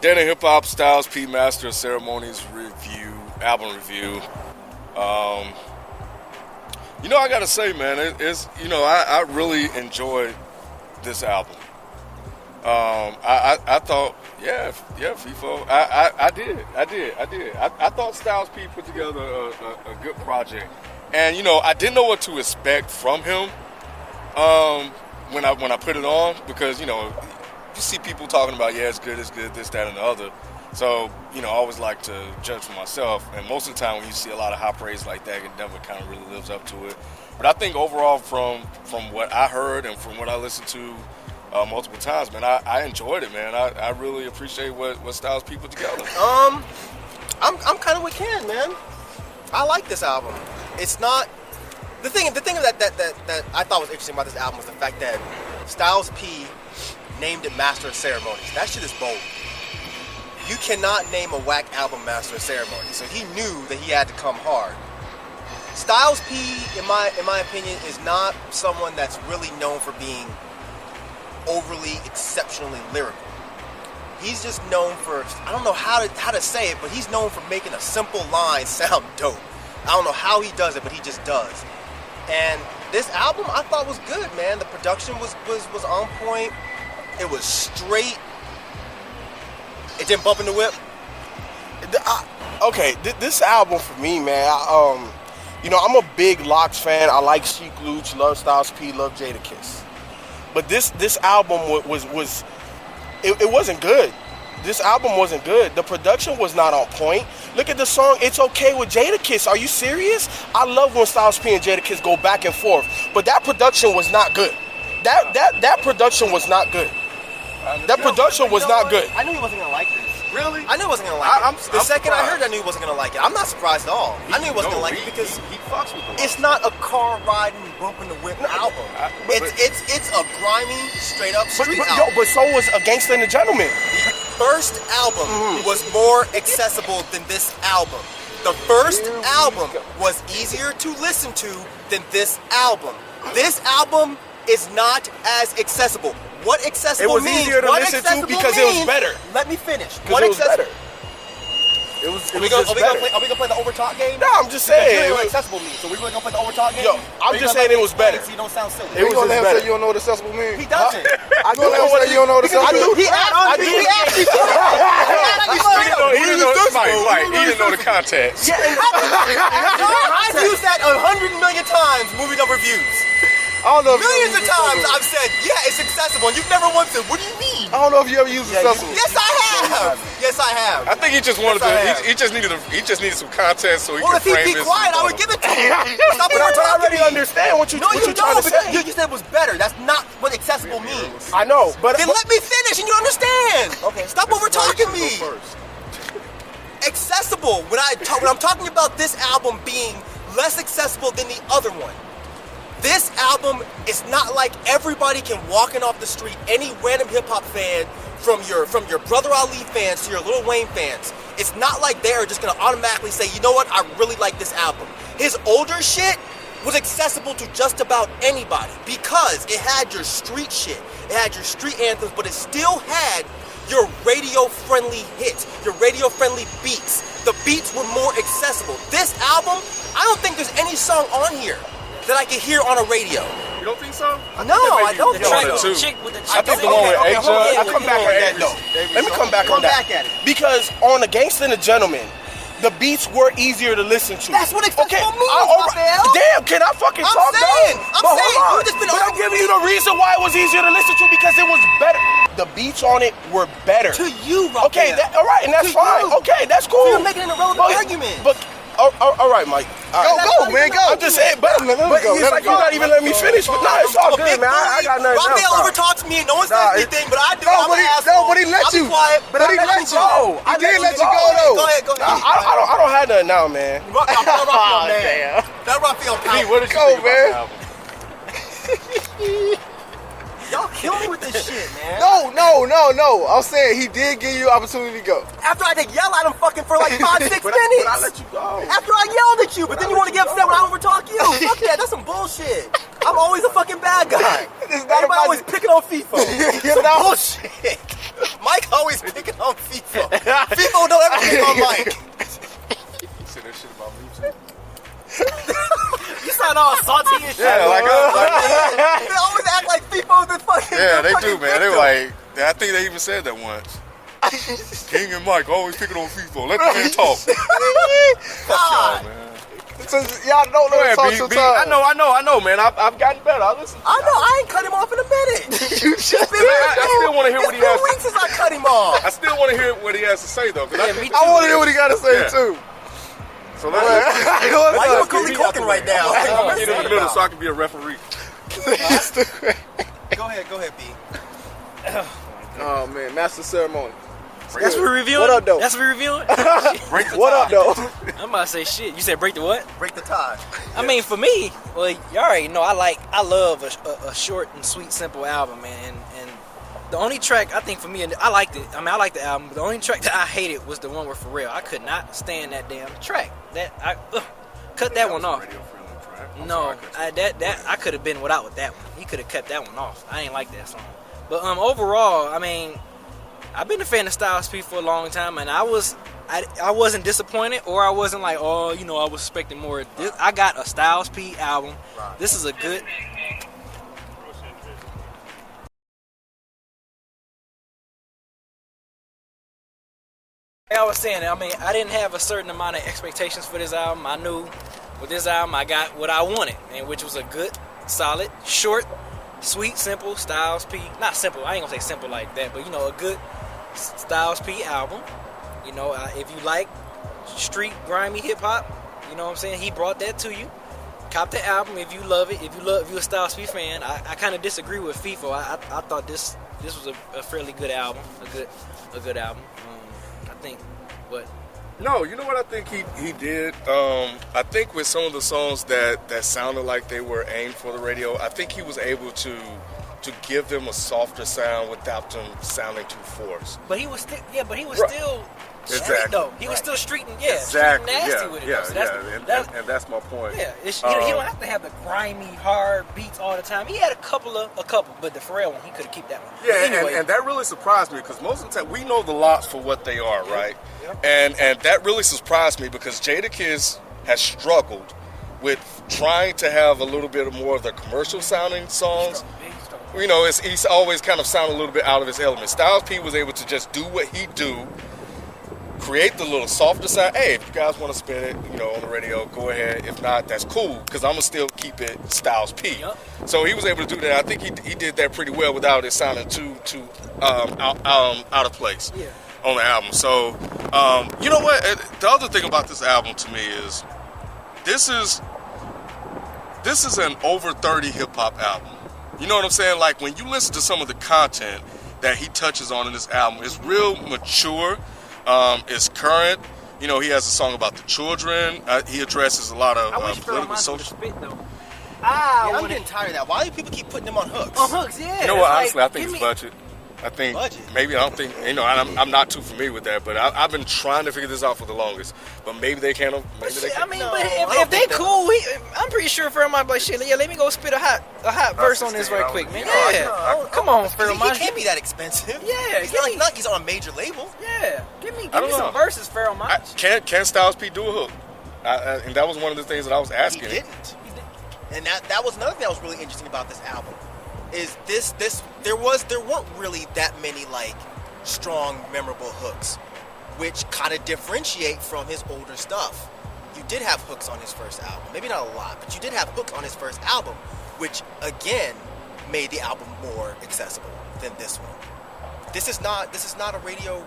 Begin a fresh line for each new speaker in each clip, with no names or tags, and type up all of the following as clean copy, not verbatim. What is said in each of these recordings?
Dan and Hip Hop Styles P Master of Ceremonies album review. I gotta say, man, I really enjoyed this album. I thought, FIFO. I did. I thought Styles P put together a good project, and I didn't know what to expect from him when I put it on, because you see people talking about it's good, this, that, and the other. So I always like to judge for myself, and most of the time when you see a lot of high praise like that, it never kind of really lives up to it. But I think overall, from what I heard and from what I listened to multiple times, man, I enjoyed it, man. I really appreciate what Styles P put together.
I'm kind of with Ken, man. I like this album. It's not the thing that I thought was interesting about this album was the fact that Styles P named it Master of Ceremonies. That shit is bold. You cannot name a whack album Master of Ceremonies, so he knew that he had to come hard. Styles P, in my opinion, is not someone that's really known for being overly exceptionally lyrical. He's just known for, I don't know how to say it, but he's known for making a simple line sound dope. I don't know how he does it, but he just does. And this album I thought was good, man. The production was on point. It was straight. It didn't bump in the whip.
This album for me, man, I'm a big Lox fan. I like Sheek Louch, love Styles P, love Jadakiss. But this album it wasn't good. This album wasn't good. The production was not on point. Look at the song It's Okay with Jadakiss. Are you serious? I love when Styles P and Jadakiss go back and forth. But that production was not good. That production was not good. That production was not good.
I knew he wasn't gonna like this.
Really?
I knew he wasn't gonna like it. The second I heard, I knew he wasn't gonna like it. I'm not surprised at all. I knew he wasn't gonna like it because
he fucks with
it's not a car riding, bumping the whip album. It's a grimy, straight up street album.
But so was A Gangsta and a Gentleman.
The first album was more accessible than this album. The first album was easier to listen to than this album. This album is not as accessible. What accessible means?
It was easier to listen to because it was better.
Let me finish.
What it was better. It was just better.
Are we gonna play the overtalk game?
No, I'm just saying.
You know what accessible means, so we're gonna play the overtalk game.
Yo, I'm just saying it was better.
So you don't sound silly.
It was just better.
You don't know what accessible means?
He doesn't.
I do know what
you don't know what accessible means.
He asked me.
He didn't know the context.
Yeah, I've used that 100 million times moving up reviews.
I don't know if
millions of times I've said, it's accessible, and you've never once said, what do you mean?
I don't know if you ever used accessible.
Yes, I have. Yes, I have.
I think he just wanted he just needed some context so he could frame
if he'd be
this.
quiet, I would give it to him. Stop
But I already understand what you're trying to say.
You said it was better. That's not what accessible means.
I know, but
then let me finish and you understand. Okay. Stop over talking me. Accessible. When I'm talking about this album being less accessible than the other one. This album is not like everybody can walk in off the street, any random hip-hop fan, from your Brother Ali fans to your Lil Wayne fans. It's not like they're just gonna automatically say, you know what, I really like this album. His older shit was accessible to just about anybody because it had your street shit, it had your street anthems, but it still had your radio-friendly hits, your radio-friendly beats. The beats were more accessible. This album, I don't think there's any song on here that I can hear on a radio.
You don't think so?
No, I don't think
so. I think the one with H.
I'll come back on that though. Let me come back on that. Because on A Gangsta and a Gentleman, the beats were easier to listen to.
That's what accessible means,
Damn, can I fucking talk now? I'm giving you the reason why it was easier to listen to because it was better. The beats on it were better.
To you, Raphael.
Okay, all right, and that's fine. Okay, that's cool.
You're making an irrelevant argument.
But all right, Mike.
Go, man, go.
I'm just saying, but it's like you're not even letting me finish. But no, it's all good, man. I got nothing else.
Raphael overtalks me and no one says anything, but I do.
But he let you. But he let you go. He did let you go, though.
Go ahead.
I don't have nothing now, man.
Raphael, man. That Raphael power.
What did you think about the album?
Y'all kill me with this shit, man.
No. I'm saying he did give you opportunity to go.
After I did yell at him fucking for like 5-6 minutes.
But I let you go.
After I yelled at you, but then you want to get upset when I overtalk you. Fuck that, that's some bullshit. I'm always a fucking bad guy. Everybody always picking on FIFA. Some bullshit. Mike always picking on FIFO. FIFO don't ever be on mic.
You said that shit about me too.
You sound all salty and shit.
Yeah, like
they always act like FIFO's the fucking.
yeah, they
fucking
do, man. They
victim.
like. I think they even said that once. King and Mike always picking on FIFO. Let the man talk. Fuck y'all, man.
Since y'all don't know
Go
to talk
ahead, B.
sometimes.
I know, man. I've gotten better. I listen.
I know. I ain't cut him off in a minute.
You just
I still want to hear what he has.
It's 2 weeks since I cut him off.
I still want to hear what he has to say though.
I want to hear what he got to say
Yeah.
too.
So let's
Why you Macaulay Culkin right now?
get in the middle so I can be a referee.
Go ahead, B.
Oh man, Master of Ceremonies.
That's what we're reviewing?
What up, though?
That's what we're reviewing?
Break the
What up,
tie.
though?
I'm about to say shit. You said break the what?
Break the tie.
I mean, for me, well, you already know I love a short and sweet, simple album, man. And the only track I think for me, and I liked it. I mean, I liked the album. But the only track that I hated was the one with Pharrell. I could not stand that damn track. Cut that one off. No, I could have been without that one. He could have cut that one off. I ain't like that song. But overall, I mean, I've been a fan of Styles P for a long time, and I wasn't disappointed, or I wasn't like, oh, you know, I was expecting more. I got a Styles P album. This is a good. Like I was saying, I mean, I didn't have a certain amount of expectations for this album. I knew with this album I got what I wanted, and which was a good, solid, short, sweet, simple Styles P. Not simple. I ain't gonna say simple like that, but you know, a good Styles P album. You know, if you like street grimy hip hop, you know what I'm saying, he brought that to you. Cop the album if you love it. If you're a Styles P fan. I kind of disagree with FIFO. I thought this was a fairly good album, a good album. I think, but
No, you know what I think he did? I think with some of the songs that sounded like they were aimed for the radio, I think he was able to give them a softer sound without them sounding too forced.
But he was still,
Right.
still street
Exactly.
though. He was still street and
Exactly.
street nasty
Yeah,
with it.
yeah,
though. So
yeah. And that's my point.
Yeah, he don't have to have the grimy, hard beats all the time. He had a couple, but the Pharrell one, he could have kept that one.
Yeah,
But anyway,
and that really surprised me because most of the time we know the lots for what they are, right?
Yep.
And that really surprised me because Jadakiss has struggled with trying to have a little bit more of the commercial sounding songs. You know, he's always kind of sounded a little bit out of his element. Styles P was able to just do what he do, create the little softer sound. Hey, if you guys want to spin it, you know, on the radio, go ahead. If not, that's cool because I'm gonna still keep it Styles P.
Yep.
So he was able to do that. I think he did that pretty well without it sounding too out of place on the album. So you know what? The other thing about this album to me is this is an over 30 hip hop album. You know what I'm saying? Like when you listen to some of the content that he touches on in this album, it's real mature. It's current. You know, he has a song about the children. He addresses a lot of
I wish Pharrell
political,
Monster would
social.
spit though.
I'm getting tired of that. Why do people keep putting them on hooks?
On hooks, yeah.
You know what?
It's
Honestly,
like,
I think
give
it's
me-
budget. I think
Budget?
maybe I don't think you know. I'm not too familiar with that, but I've been trying to figure this out for the longest. But maybe they can't. Maybe they
Shit,
can't.
I mean,
No,
but
I
if
don't
they
think that-
cool, I'm pretty sure Pharrell might be like, shit, yeah, let me go spit a hot verse on this right quick, man. Yeah, come on, Pharrell,
He can't be that expensive.
Yeah,
He's
give
not,
me-
like he's on a major label.
Yeah, give me
don't know.
some verses, Pharrell Monch.
Can Styles P do a hook? And that was one of the things that I was
He
asking.
didn't. And that was another thing that was really interesting about this album. Is there weren't really that many like strong, memorable hooks, which kind of differentiate from his older stuff. You did have hooks on his first album, maybe not a lot, but you did have hooks on his first album, which again made the album more accessible than this one. This is not a radio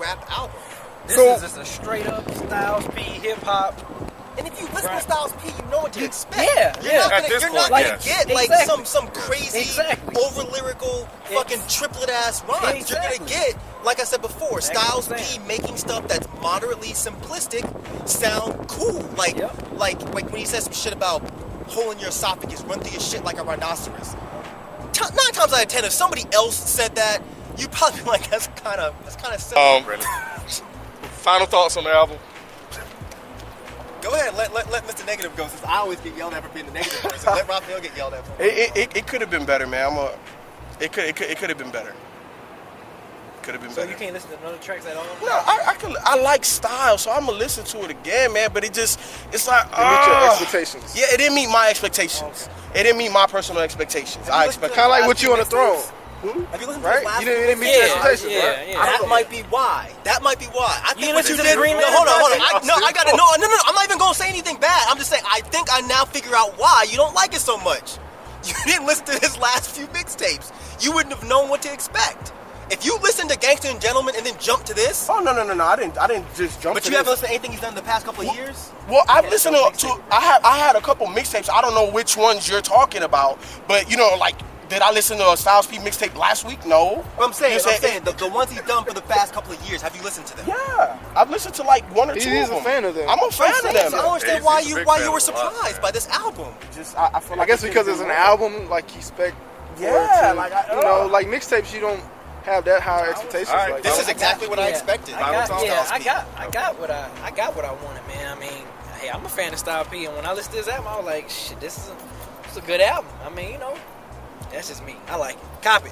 rap album.
This is just a straight up Styles P hip hop.
And if you listen to Styles P, you know what to expect.
Yeah,
You're
yeah.
not
At
gonna,
this
you're
point,
not gonna
yes.
get like
Exactly.
some crazy,
Exactly.
over lyrical, fucking triplet ass rhymes.
Exactly.
You're gonna get, like I said before,
Exactly
Styles
what I'm
P
saying.
making stuff that's moderately simplistic sound cool. Like,
Yep.
like when he says some shit about hole in your esophagus, run through your shit like a rhinoceros. 9 times out of 10, if somebody else said that, you'd probably be like, that's kind of silly.
Final thoughts on the album.
Go ahead, let Mr. Negative go, since I always get yelled at for being the negative person. Let Raphael get yelled at for
It could have been better, man. It could have been better. Could have been
So
better.
you can't listen to other tracks at all?
No, I like style, so I'm gonna listen to it again, man. But it's like
To meet your expectations.
Yeah, it didn't meet my expectations. It didn't meet my personal expectations. I expect
Kind of like what you on the throne.
Have you listened to
Right?
his last
You didn't meet your expectations, right?
That might be why. That might be why. I think what
listen
you
to the
did.
Green
No,
Man
hold on.
project?
I got to. No. I'm not even gonna say anything bad. I'm just saying. I think I now figure out why you don't like it so much. You didn't listen to his last few mixtapes. You wouldn't have known what to expect. If you listen to Gangsta and Gentleman and then jump to this.
Oh no! I didn't just jump.
But
to
you haven't
this.
listened to anything he's done in the past couple of years.
Well, I've listened to. I had a couple mixtapes. I don't know which ones you're talking about, but you know, like, did I listen to a Styles P mixtape last week? No.
But I'm saying
You
the ones he's done for the past couple of years. Have you listened to them?
Yeah, I've listened to like one or
He
two
is
of them.
a fan of them.
I'm a fan of them.
So I don't understand
He's
why
a
you
big
why
fan
you were
of a lot,
surprised
man.
by this album.
Just I feel like
I guess
it
because
could've
it's an
been
album, like you expect.
Yeah,
to,
like
you know, like mixtapes, you don't have that high expectations.
Alright,
Like
This
that.
is exactly what I expected.
I got
Styles
what I wanted, man. I mean, hey, I'm a fan of Style P, and when I listened to this album, I was like, shit, this is a good album. I mean, you know, that's just me. I like it. Cop it.